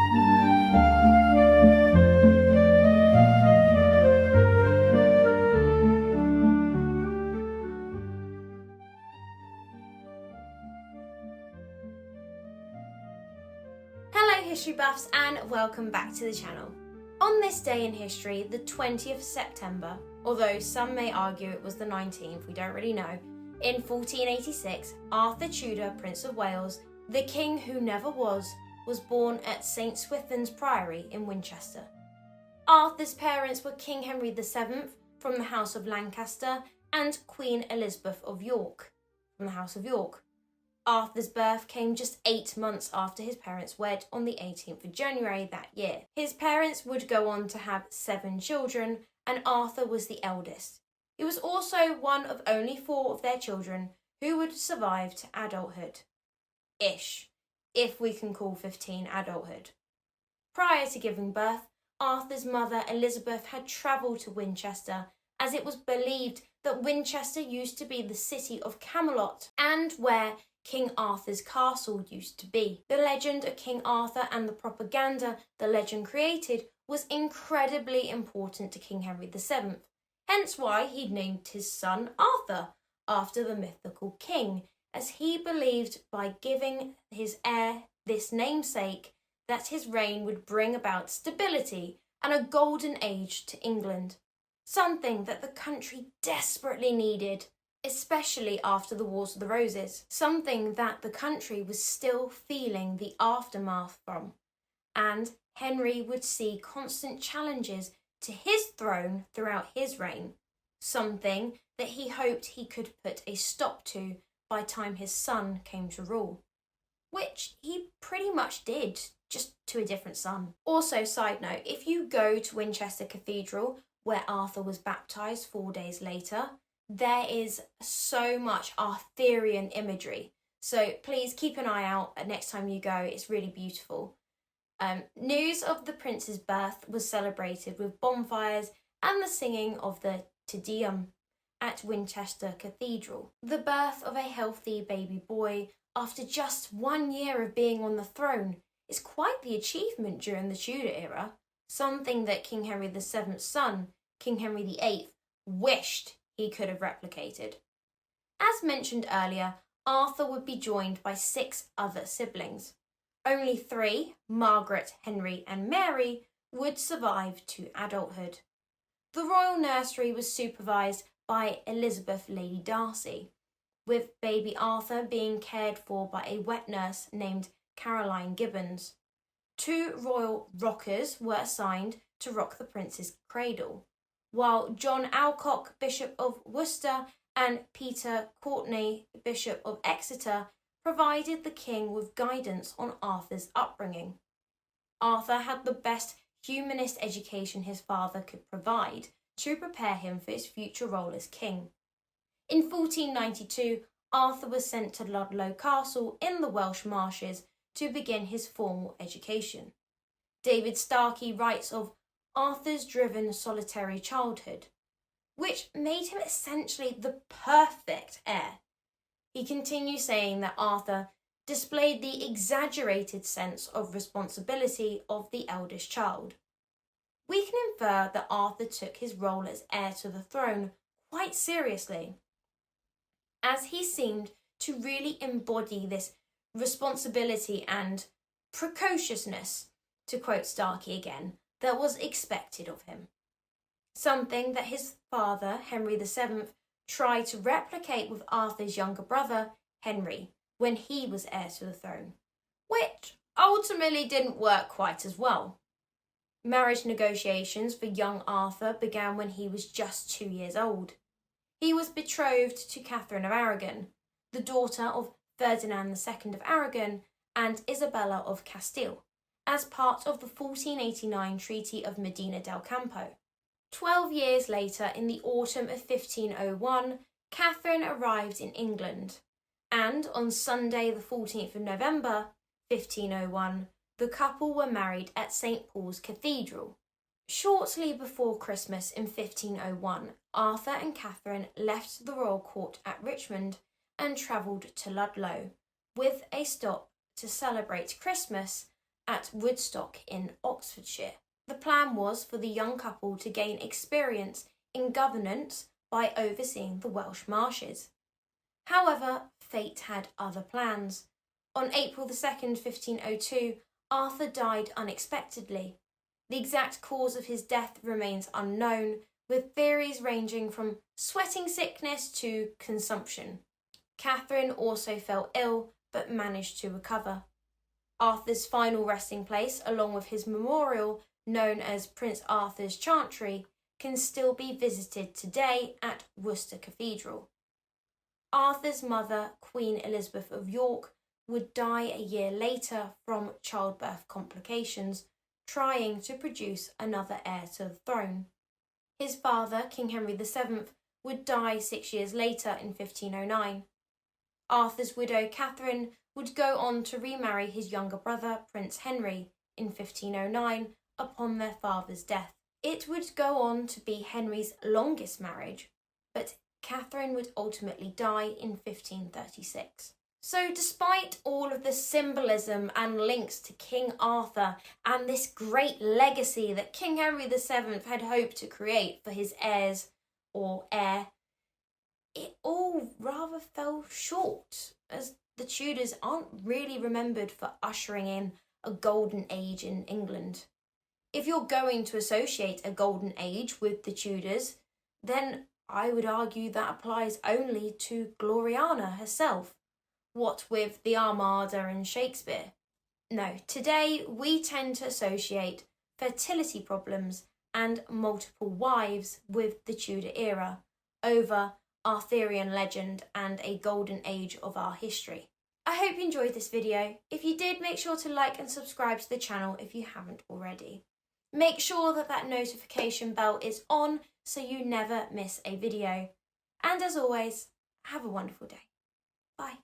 Hello history buffs and welcome back to the channel. On this day in history, the 20th of September, although some may argue it was the 19th, we don't really know, in 1486, Arthur Tudor, Prince of Wales, the king who never was born at St Swithin's Priory in Winchester. Arthur's parents were King Henry VII from the House of Lancaster and Queen Elizabeth of York from the House of York. Arthur's birth came just 8 months after his parents wed on the 18th of January that year. His parents would go on to have 7 children, and Arthur was the eldest. He was also one of only 4 of their children who would survive to adulthood. Ish, if we can call 15 adulthood. Prior to giving birth, Arthur's mother Elizabeth had travelled to Winchester, as it was believed that Winchester used to be the city of Camelot and where King Arthur's castle used to be. The legend of King Arthur and the propaganda the legend created was incredibly important to King Henry VII, hence why he named his son Arthur after the mythical king, as he believed by giving his heir this namesake that his reign would bring about stability and a golden age to England, something that the country desperately needed, especially after the Wars of the Roses, something that the country was still feeling the aftermath from, and Henry would see constant challenges to his throne throughout his reign, something that he hoped he could put a stop to by time his son came to rule, which he pretty much did, just to a different son. Also, side note, if you go to Winchester Cathedral, where Arthur was baptised 4 days later, there is so much Arthurian imagery. So please keep an eye out next time you go. It's really beautiful. News of the prince's birth was celebrated with bonfires and the singing of the Te Deum at Winchester Cathedral. The birth of a healthy baby boy after just 1 year of being on the throne is quite the achievement during the Tudor era, something that King Henry VII's son, King Henry VIII, wished he could have replicated. As mentioned earlier, Arthur would be joined by 6 other siblings. Only 3, Margaret, Henry and Mary, would survive to adulthood. The royal nursery was supervised by Elizabeth Lady Darcy, with baby Arthur being cared for by a wet nurse named Caroline Gibbons. 2 royal rockers were assigned to rock the prince's cradle, while John Alcock, Bishop of Worcester, and Peter Courtenay, Bishop of Exeter, provided the king with guidance on Arthur's upbringing. Arthur had the best humanist education his father could provide to prepare him for his future role as king. In 1492, Arthur was sent to Ludlow Castle in the Welsh Marshes to begin his formal education. David Starkey writes of Arthur's driven solitary childhood, which made him essentially the perfect heir. He continues saying that Arthur displayed the exaggerated sense of responsibility of the eldest child. We can infer that Arthur took his role as heir to the throne quite seriously, as he seemed to really embody this responsibility and precociousness, to quote Starkey again, that was expected of him. Something that his father, Henry VII, tried to replicate with Arthur's younger brother, Henry, when he was heir to the throne, which ultimately didn't work quite as well. Marriage negotiations for young Arthur began when he was just 2 years old. He was betrothed to Catherine of Aragon, the daughter of Ferdinand II of Aragon and Isabella of Castile, as part of the 1489 Treaty of Medina del Campo. 12 years later, in the autumn of 1501, Catherine arrived in England, and on Sunday the 14th of November, 1501, the couple were married at St Paul's Cathedral. Shortly before Christmas in 1501, Arthur and Catherine left the royal court at Richmond and travelled to Ludlow, with a stop to celebrate Christmas at Woodstock in Oxfordshire. The plan was for the young couple to gain experience in governance by overseeing the Welsh marshes. However, fate had other plans. On April 2nd, 1502, Arthur died unexpectedly. The exact cause of his death remains unknown, with theories ranging from sweating sickness to consumption. Catherine also fell ill, but managed to recover. Arthur's final resting place, along with his memorial, known as Prince Arthur's Chantry, can still be visited today at Worcester Cathedral. Arthur's mother, Queen Elizabeth of York, would die a year later from childbirth complications, trying to produce another heir to the throne. His father, King Henry VII, would die 6 years later in 1509. Arthur's widow, Catherine, would go on to remarry his younger brother, Prince Henry, in 1509 upon their father's death. It would go on to be Henry's longest marriage, but Catherine would ultimately die in 1536. So despite all of the symbolism and links to King Arthur and this great legacy that King Henry VII had hoped to create for his heirs or heir, it all rather fell short, as the Tudors aren't really remembered for ushering in a golden age in England. If you're going to associate a golden age with the Tudors, then I would argue that applies only to Gloriana herself. What with the Armada and Shakespeare? No, today we tend to associate fertility problems and multiple wives with the Tudor era over Arthurian legend and a golden age of our history. I hope you enjoyed this video. If you did, make sure to like and subscribe to the channel if you haven't already. Make sure that notification bell is on so you never miss a video. And as always, have a wonderful day. Bye.